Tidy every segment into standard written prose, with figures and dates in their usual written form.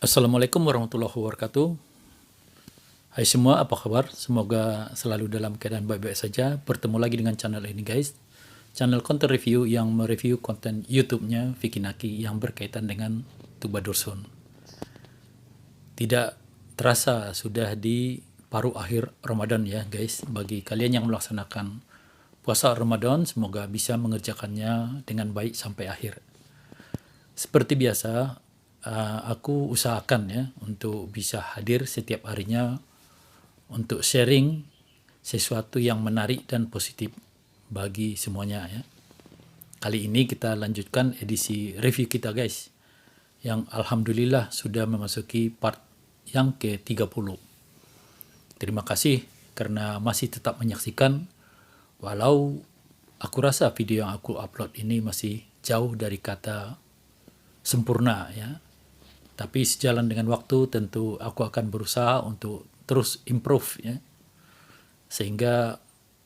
Assalamualaikum warahmatullahi wabarakatuh. Hai semua, apa kabar? Semoga selalu dalam keadaan baik-baik saja. Bertemu lagi dengan channel ini guys. Channel konten review yang mereview konten YouTube-nya Vicky Naki yang berkaitan dengan Tuba Dursun. Tidak terasa sudah di paruh akhir Ramadan ya guys. Bagi kalian yang melaksanakan puasa Ramadan, semoga bisa mengerjakannya dengan baik sampai akhir. Seperti biasa, aku usahakan ya untuk bisa hadir setiap harinya untuk sharing sesuatu yang menarik dan positif bagi semuanya ya. Kali ini kita lanjutkan edisi review kita guys, yang alhamdulillah sudah memasuki part yang ke-30. Terima kasih karena masih tetap menyaksikan, walau aku rasa video yang aku upload ini masih jauh dari kata sempurna ya. Tapi sejalan dengan waktu tentu aku akan berusaha untuk terus improve ya. Sehingga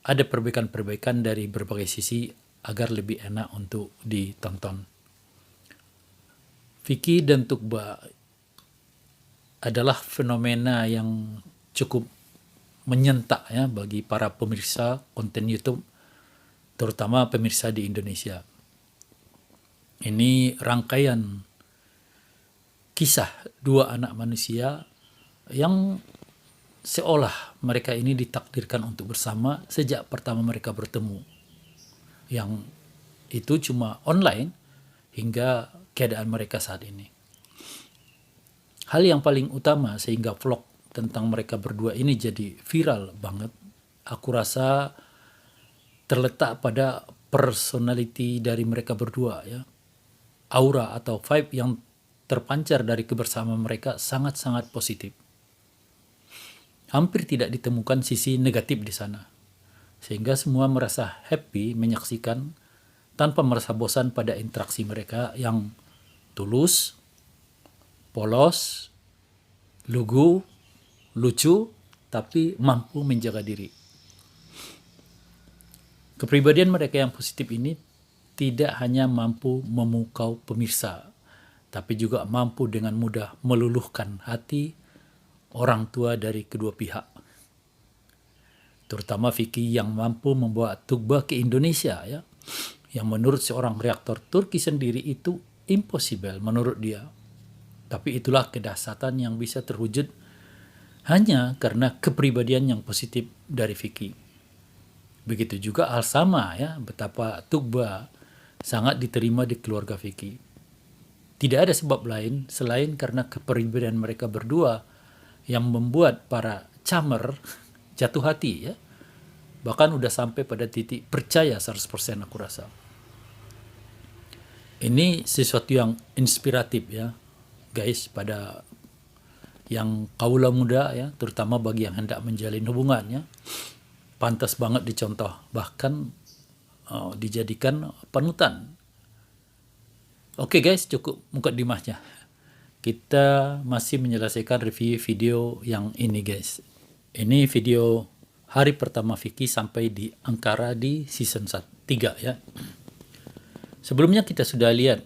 ada perbaikan-perbaikan dari berbagai sisi agar lebih enak untuk ditonton. Vicky dan Tukba adalah fenomena yang cukup menyentak ya bagi para pemirsa konten YouTube, terutama pemirsa di Indonesia. Ini rangkaian kisah dua anak manusia yang seolah mereka ini ditakdirkan untuk bersama sejak pertama mereka bertemu. Yang itu cuma online hingga keadaan mereka saat ini. Hal yang paling utama sehingga vlog tentang mereka berdua ini jadi viral banget, aku rasa terletak pada personality dari mereka berdua ya. Aura atau vibe yang terpancar dari kebersamaan mereka sangat-sangat positif. Hampir tidak ditemukan sisi negatif di sana. Sehingga semua merasa happy menyaksikan tanpa merasa bosan pada interaksi mereka yang tulus, polos, lugu, lucu, tapi mampu menjaga diri. Kepribadian mereka yang positif ini tidak hanya mampu memukau pemirsa, tapi juga mampu dengan mudah meluluhkan hati orang tua dari kedua pihak. Terutama Vicky yang mampu membawa Tukba ke Indonesia ya, yang menurut seorang reaktor Turki sendiri itu impossible menurut dia. Tapi itulah kedahsyatan yang bisa terwujud hanya karena kepribadian yang positif dari Vicky. Begitu juga hal sama ya, betapa Tukba sangat diterima di keluarga Vicky. Tidak ada sebab lain selain karena kepribadian mereka berdua yang membuat para camer jatuh hati ya. Bahkan udah sampai pada titik percaya 100% aku rasa. Ini sesuatu yang inspiratif ya guys pada yang kaula muda ya, terutama bagi yang hendak menjalin hubungan ya. Pantas banget dicontoh, bahkan dijadikan panutan. Oke guys, cukup mukadimahnya. Kita masih menyelesaikan review video yang ini guys. Ini video hari pertama Vicky sampai di Ankara di season 3 ya. Sebelumnya kita sudah lihat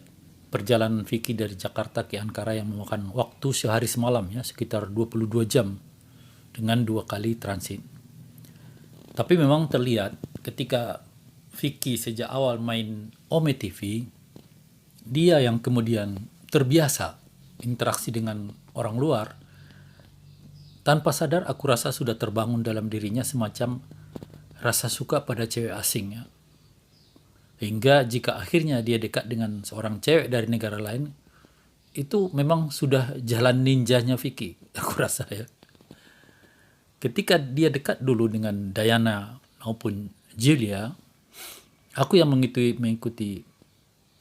perjalanan Vicky dari Jakarta ke Ankara yang memakan waktu sehari semalam ya, sekitar 22 jam dengan 2 kali transit. Tapi memang terlihat ketika Vicky sejak awal main Ome TV, dia yang kemudian terbiasa interaksi dengan orang luar, tanpa sadar aku rasa sudah terbangun dalam dirinya semacam rasa suka pada cewek asing ya. Hingga jika akhirnya dia dekat dengan seorang cewek dari negara lain, itu memang sudah jalan ninjanya Vicky, aku rasa ya. Ketika dia dekat dulu dengan Diana maupun Julia, aku yang mengikuti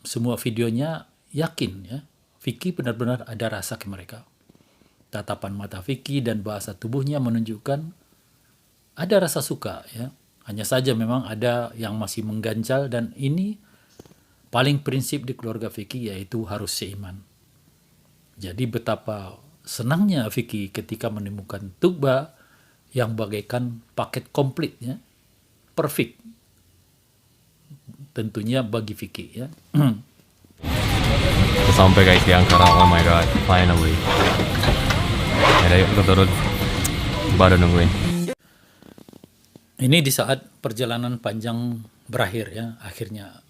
semua videonya yakin ya, Vicky benar-benar ada rasa ke mereka. Tatapan mata Vicky dan bahasa tubuhnya menunjukkan ada rasa suka ya. Hanya saja memang ada yang masih mengganjal, dan ini paling prinsip di keluarga Vicky, yaitu harus seiman. Jadi betapa senangnya Vicky ketika menemukan Tukba yang bagaikan paket komplit ya, perfect tentunya bagi Vicky ya. sampai guys di Ankara. Oh my god, finally. Ya yuk kita turun. Baru nungguin. Ini di saat perjalanan panjang berakhir ya, akhirnya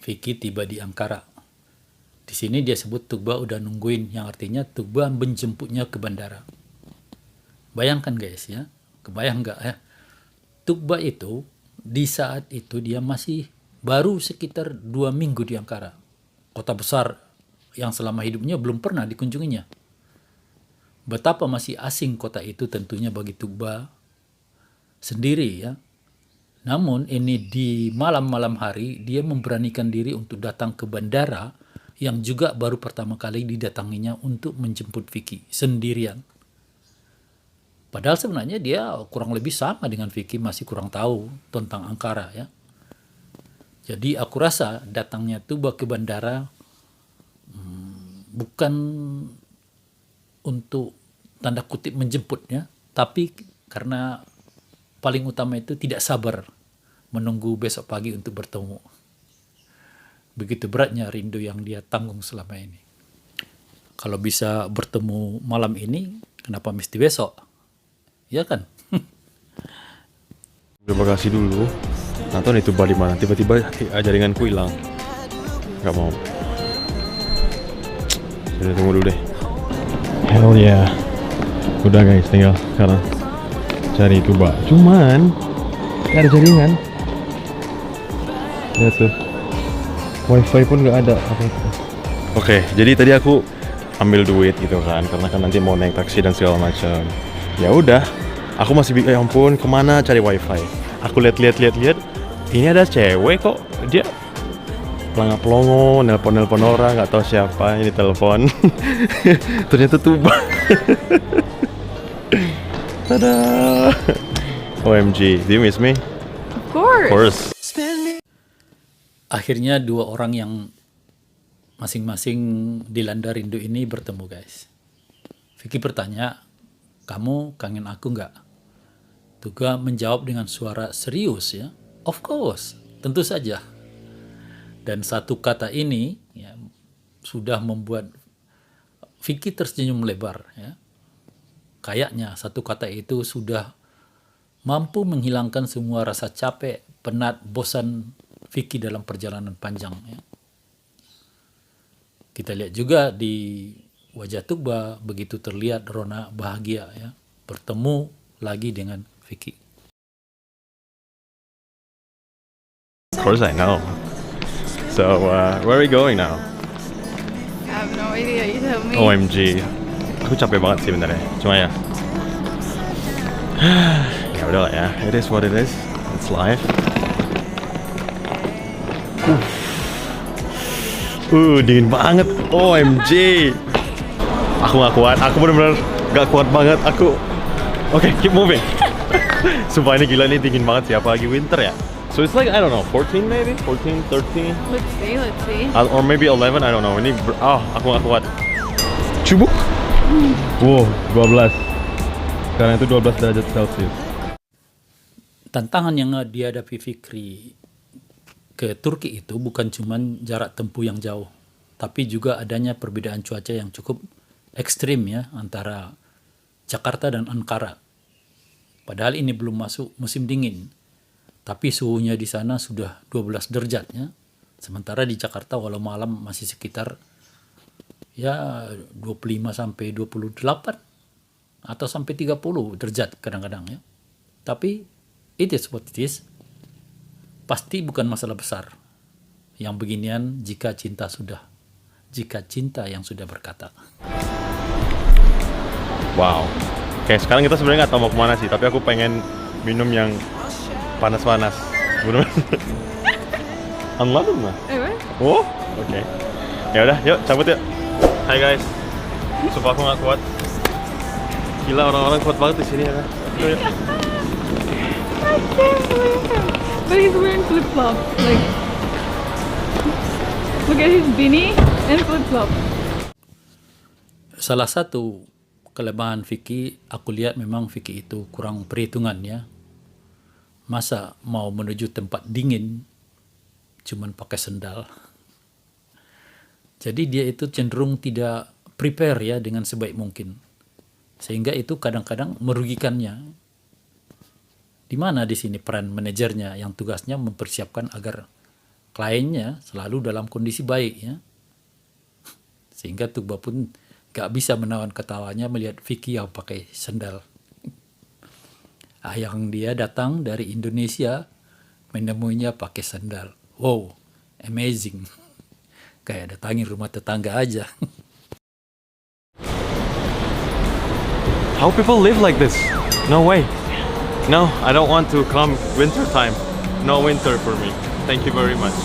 Vicky tiba di Ankara. Di sini dia sebut Tuğba udah nungguin, yang artinya Tuğba menjemputnya ke bandara. Bayangkan guys ya, kebayang nggak ya? Tuğba itu di saat itu dia masih baru sekitar 2 minggu di Ankara, kota besar yang selama hidupnya belum pernah dikunjunginya. Betapa masih asing kota itu tentunya bagi Tuğba sendiri ya. Namun ini di malam-malam hari dia memberanikan diri untuk datang ke bandara yang juga baru pertama kali didatanginya untuk menjemput Vicky sendirian. Padahal sebenarnya dia kurang lebih sama dengan Vicky, masih kurang tahu tentang Ankara ya. Jadi aku rasa datangnya Tuğba ke bandara bukan untuk tanda kutip menjemputnya, tapi karena paling utama itu tidak sabar menunggu besok pagi untuk bertemu. Begitu beratnya rindu yang dia tanggung selama ini. Kalau bisa bertemu malam ini, kenapa mesti besok? Ya kan? Terima kasih dulu. Nonton itu balik mana? Tiba-tiba jaringanku hilang. Gak mau. Sudah tunggu dulu deh. Hell yeah. Udah guys, tinggal sekarang cari Tuğba. Cuman gak ada jaringan. Lihat tuh. Wifi pun gak ada. Oke, jadi tadi aku ambil duit gitu kan, karena kan nanti mau naik taksi dan segala macam. Ya udah, aku masih ya ampun kemana cari wifi. Aku lihat, ini ada cewek kok, dia pelongo nelpon orang, nggak tahu siapa ini telepon. Ternyata Tuğba. Tada. OMG, do you miss me? Of course. Akhirnya dua orang yang masing-masing dilanda rindu ini bertemu guys. Vicky bertanya, kamu kangen aku nggak? Tuğba menjawab dengan suara serius ya. Of course, tentu saja. Dan satu kata ini ya, sudah membuat Vicky tersenyum lebar ya. Kayaknya satu kata itu sudah mampu menghilangkan semua rasa capek, penat, bosan Vicky dalam perjalanan panjang ya. Kita lihat juga di wajah Tuğba begitu terlihat rona bahagia ya, bertemu lagi dengan Vicky. Of course I know. So, where are we going now? I have no idea, you tell me. OMG. Aku capek banget sih benernya. Cuma ya. Ya udah lah ya. It is what it is. It's life. Dingin banget. OMG. Aku gak kuat. Aku bener-bener gak kuat banget. Oke, keep moving. Sumpah ini gila nih, dingin banget sih. Apalagi winter ya. So it's like, I don't know, 14 maybe? 14, 13? Let's see. Or maybe 11, I don't know. Ini, aku gak kuat. Cubuk? Wow, 12. Sekarang itu 12 derajat Celcius. Tantangan yang dihadapi Fikri ke Turki itu bukan cuma jarak tempuh yang jauh, tapi juga adanya perbedaan cuaca yang cukup ekstrim ya antara Jakarta dan Ankara. Padahal ini belum masuk musim dingin, tapi suhunya di sana sudah 12 derajat ya. Sementara di Jakarta walau malam masih sekitar ya 25 sampai 28 atau sampai 30 derajat kadang-kadang ya. Tapi it is what it is. Pasti bukan masalah besar. Yang beginian jika cinta yang sudah berkata. Wow. Oke, sekarang kita sebenarnya nggak tahu mau kemana sih, tapi aku pengen minum yang panas-panas. Bener-bener. Anladın mı? Evet. Oh, oke. Ya udah, yuk cabut yuk. Hai guys. Sumpah aku nggak kuat. Gila, orang-orang kuat banget di sini ya kan. Yuk. I can't believe it. But he's wearing flip-flops. Like, look at his beanie and flip-flop. Salah satu kelebihan Vicky, aku lihat memang Vicky itu kurang perhitungan ya. Masa mau menuju tempat dingin cuman pakai sendal. Jadi dia itu cenderung tidak prepare ya dengan sebaik mungkin. Sehingga itu kadang-kadang merugikannya. Di mana di sini peran manajernya yang tugasnya mempersiapkan agar kliennya selalu dalam kondisi baik ya. Sehingga Tugba pun gak bisa menahan ketawanya melihat Vicky yang pakai sandal. Yang dia datang dari Indonesia menemuinya pakai sandal. Wow, amazing. Kayak datangin rumah tetangga aja. How people live like this? No way. No, I don't want to come winter time. No winter for me. Thank you very much.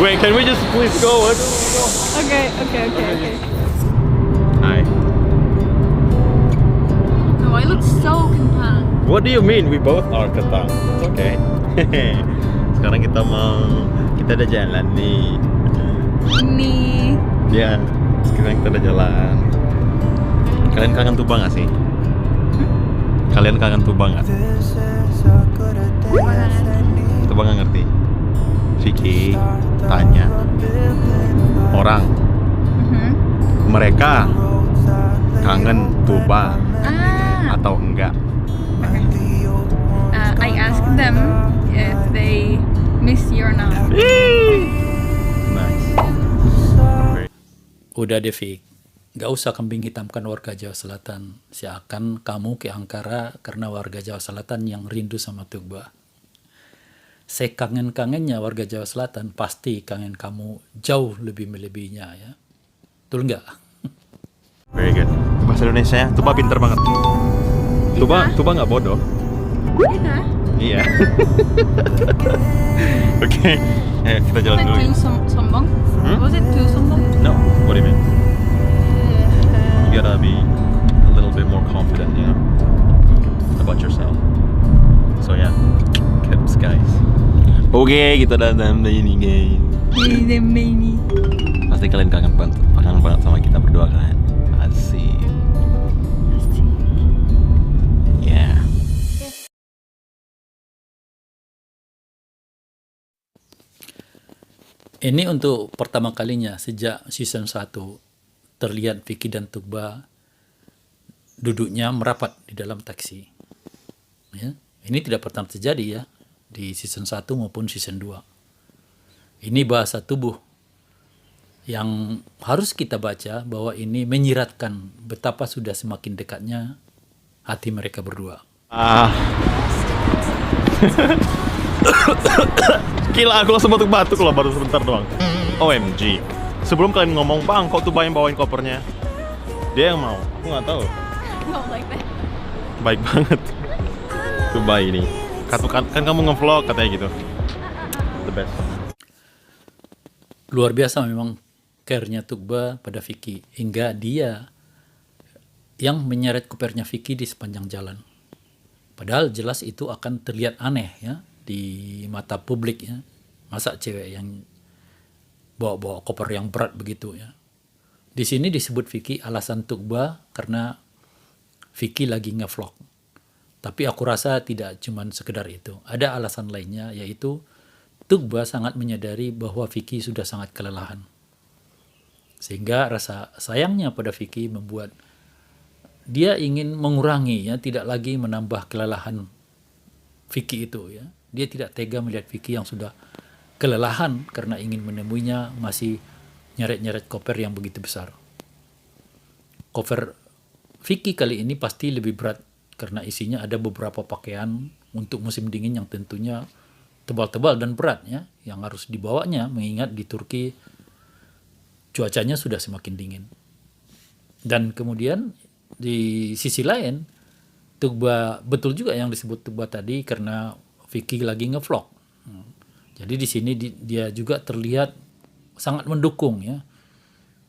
Wait, can we just please go? Okay. Hi. No, I look so kentang. What do you mean? We both are ketang. It's okay. Sekarang kita udah jalan nih. Ini. Ya, sekarang kita udah jalan. Kalian kangen Tuba nggak sih? Kalian kangen Tuba nggak? Tuba nggak ngerti. Vicky tanya orang, mereka kangen Tuba atau enggak? I asked them if they miss you or not. Nice. Udah deh Vic, gak usah kambing hitamkan warga Jawa Selatan. Seakan kamu ke Ankara karena warga Jawa Selatan yang rindu sama Tugba. Sekangen-kangennya warga Jawa Selatan pasti kangen kamu jauh lebih melebihinya ya. Betul nggak? Very good. Bahasa Indonesia ya, Tuba pinter banget. Tuba nggak bodoh. Iya. Iya. Oke, ayo kita jalan dulu. Too sombong? Was it too sombong? No, what do you mean? You gotta be a little bit more confident, you know, about yourself. So yeah, tips guys. Oke, kita datang ini guys. Ini. Pasti kalian kangen banget sama kita berdua kan? Asik. Yeah. Ini untuk pertama kalinya sejak season 1 terlihat Vicky dan Tugba duduknya merapat di dalam taksi. Ya, ini tidak pernah terjadi ya di season 1 maupun season 2. Ini bahasa tubuh yang harus kita baca bahwa ini menyiratkan betapa sudah semakin dekatnya hati mereka berdua. Gila, aku langsung batuk-batuk loh baru sebentar doang. OMG. Sebelum kalian ngomong, bang, kok Tuba yang bawain kopernya? Dia yang mau, aku nggak tahu. No, like that. Baik banget. Tuba ini. Kan kamu nge-vlog katanya gitu. The best. Luar biasa memang care-nya Tugba pada Vicky hingga dia yang menyeret kopernya Vicky di sepanjang jalan. Padahal jelas itu akan terlihat aneh ya di mata publik ya. Masa cewek yang bawa koper yang berat begitu ya. Di sini disebut Vicky alasan Tugba karena Vicky lagi nge-vlog. Tapi aku rasa tidak cuma sekedar itu. Ada alasan lainnya yaitu Tugba sangat menyadari bahwa Vicky sudah sangat kelelahan. Sehingga rasa sayangnya pada Vicky membuat dia ingin mengurangi ya, tidak lagi menambah kelelahan Vicky itu ya. Dia tidak tega melihat Vicky yang sudah kelelahan karena ingin menemuinya masih nyeret-nyeret koper yang begitu besar. Koper Vicky kali ini pasti lebih berat karena isinya ada beberapa pakaian untuk musim dingin yang tentunya tebal-tebal dan berat ya, yang harus dibawanya mengingat di Turki cuacanya sudah semakin dingin. Dan kemudian di sisi lain Tugba betul juga yang disebut Tugba tadi karena Vicky lagi nge-vlog. Jadi di sini dia juga terlihat sangat mendukung ya.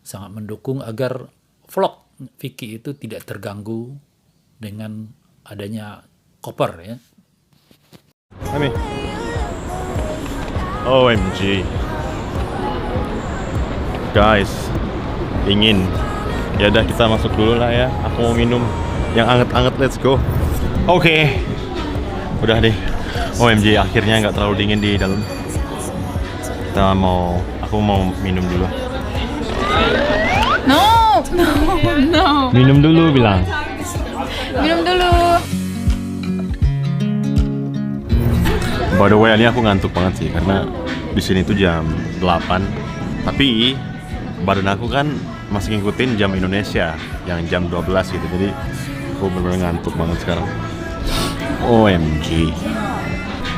Sangat mendukung agar vlog Vicky itu tidak terganggu dengan adanya koper ya. Mami. OMG. Guys, dingin. Ya udah kita masuk dulu lah ya. Aku mau minum yang anget-anget, let's go. Oke. Udah deh. OMG, akhirnya nggak terlalu dingin di dalam. aku mau minum dulu. No, no, no. Minum dulu bilang. Minum dulu. By the way, ini aku ngantuk banget sih karena di sini tuh jam 8. Tapi badan aku kan masih ngikutin jam Indonesia yang jam 12 gitu. Jadi aku bener-bener ngantuk banget sekarang. OMG.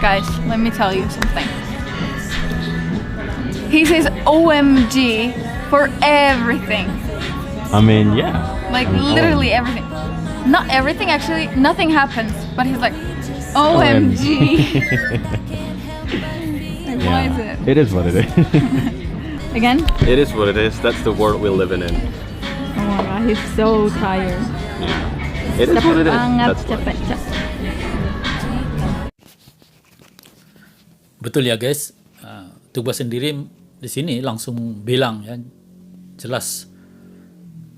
Guys, let me tell you something. He says OMG for everything. I mean, yeah. Like I mean, literally everything. Not everything actually, nothing happens, but he's like OMG. Like, why is it? It is what it is. Again? It is what it is. That's the world we're living in. Oh my god, he's so tired. Yeah. It is what it is. That's life. Betul ya guys. Tuba sendiri di sini langsung bilang ya, jelas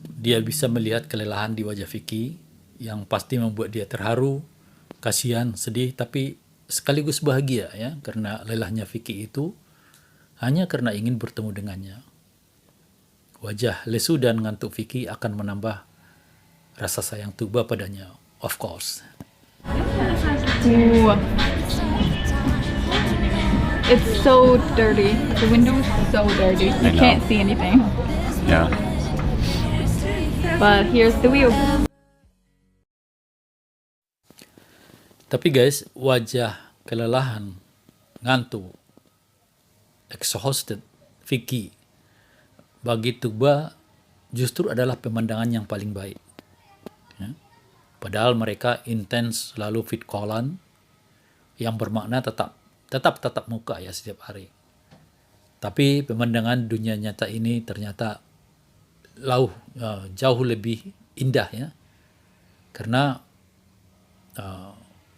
dia bisa melihat kelelahan di wajah Vicky yang pasti membuat dia terharu, kasihan, sedih, tapi sekaligus bahagia ya, karena lelahnya Vicky itu hanya karena ingin bertemu dengannya. Wajah lesu dan ngantuk Vicky akan menambah rasa sayang Tuba padanya, of course. Ooh. It's so dirty. The window is so dirty. You I know. can't see anything. Yeah. But here's the view. Tapi guys, wajah kelelahan, ngantuk, exhausted Vicky bagi Tuba justru adalah pemandangan yang paling baik. Ya. Padahal mereka intens selalu fit callan yang bermakna tetap tatap muka ya setiap hari. Tapi pemandangan dunia nyata ini ternyata jauh lebih indah ya. Karena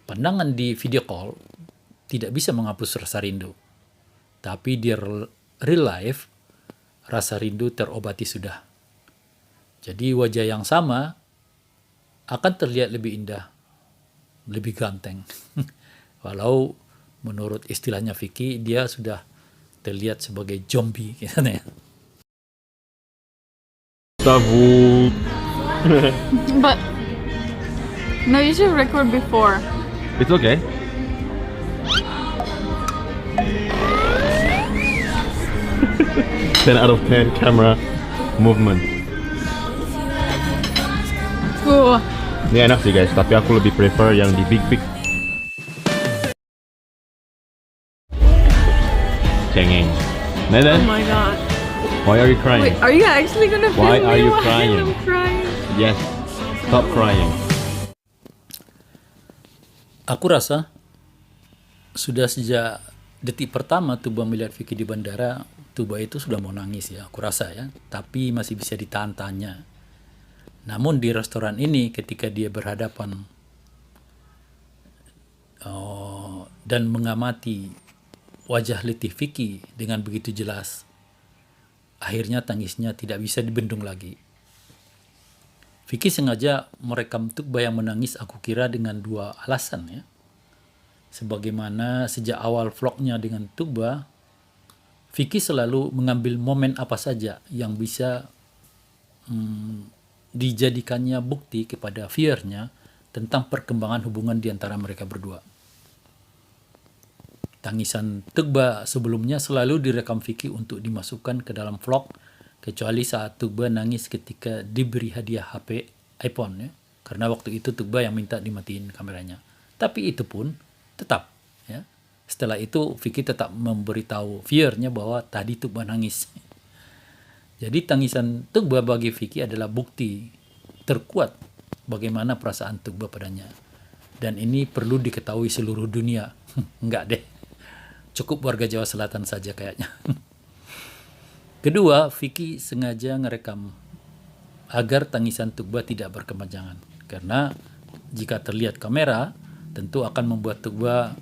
pandangan di video call tidak bisa menghapus rasa rindu. Tapi di real life rasa rindu terobati sudah. Jadi wajah yang sama akan terlihat lebih indah, lebih ganteng. Walau menurut istilahnya Vicky, dia sudah terlihat sebagai zombie katanya. But no, you should record before. It's okay. Ten out of 10 camera movement. Ooh. Ini enak sih guys, tapi aku lebih prefer yang di big pic. Cengeng. Nathan, Oh my god. why are you crying? Wait, are you actually gonna film Why are me you while crying? I'm crying? Yes, stop crying. Aku rasa sudah sejak detik pertama Tuba melihat Vicky di bandara, Tuba itu sudah mau nangis ya, aku rasa ya. Tapi masih bisa ditahan-tahannya. Namun di restoran ini ketika dia berhadapan dan mengamati wajah letih Vicky dengan begitu jelas, akhirnya tangisnya tidak bisa dibendung lagi. Vicky sengaja merekam Tuba yang menangis aku kira dengan dua alasan ya. Sebagaimana sejak awal vlognya dengan Tuba, Vicky selalu mengambil momen apa saja yang bisa dijadikannya bukti kepada viewernya tentang perkembangan hubungan di antara mereka berdua. Tangisan Tuba sebelumnya selalu direkam Vicky untuk dimasukkan ke dalam vlog, kecuali saat Tuba nangis ketika diberi hadiah HP iPhone ya. Karena waktu itu Tuba yang minta dimatiin kameranya. Tapi itu pun tetap ya. Setelah itu Vicky tetap memberitahu viewernya bahwa tadi Tuba nangis. Jadi tangisan Tuba bagi Vicky adalah bukti terkuat bagaimana perasaan Tuba padanya. Dan ini perlu diketahui seluruh dunia. Enggak deh. Cukup warga Jawa Selatan saja kayaknya. Kedua, Vicky sengaja ngerekam agar tangisan Tuba tidak berkepanjangan. Karena jika terlihat kamera, tentu akan membuat Tuba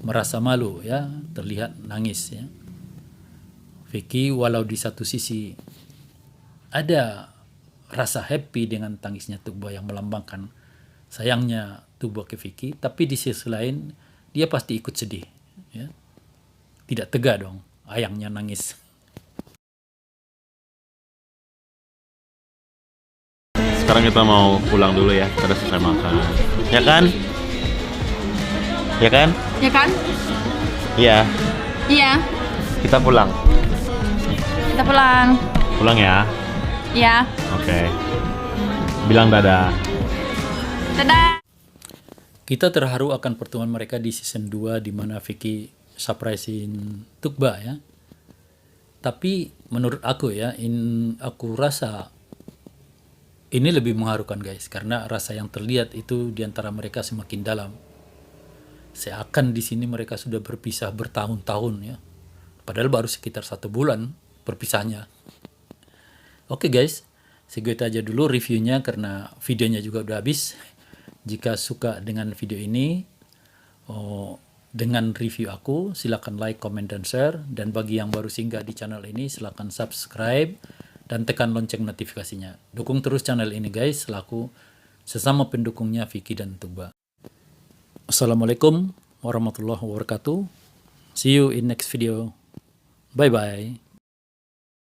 merasa malu ya, terlihat nangis ya. Vicky walau di satu sisi ada rasa happy dengan tangisnya Tuba yang melambangkan sayangnya Tuba ke Vicky, tapi di sisi lain dia pasti ikut sedih ya. Tidak tega dong ayangnya nangis. Sekarang kita mau pulang dulu ya, kita udah selesai makan. Ya kan? Ya kan? Ya kan? Iya, Iya. kita pulang. Kita pulang. Pulang ya. Iya. Oke. Bilang dadah. Dadah. Kita terharu akan pertemuan mereka di season 2 di mana Vicky surprisein Tukba ya. Tapi menurut aku ya, aku rasa ini lebih mengharukan guys, karena rasa yang terlihat itu di antara mereka semakin dalam. Seakan di sini mereka sudah berpisah bertahun-tahun ya. Padahal baru sekitar 1 bulan berpisahnya. Oke guys, segitu aja dulu reviewnya karena videonya juga udah habis. Jika suka dengan video ini, dengan review aku, silakan like, comment, dan share. Dan bagi yang baru singgah di channel ini, silakan subscribe dan tekan lonceng notifikasinya. Dukung terus channel ini guys, selaku sesama pendukungnya Vicky dan Tukba. Assalamualaikum warahmatullahi wabarakatuh. See you in next video. Bye-bye.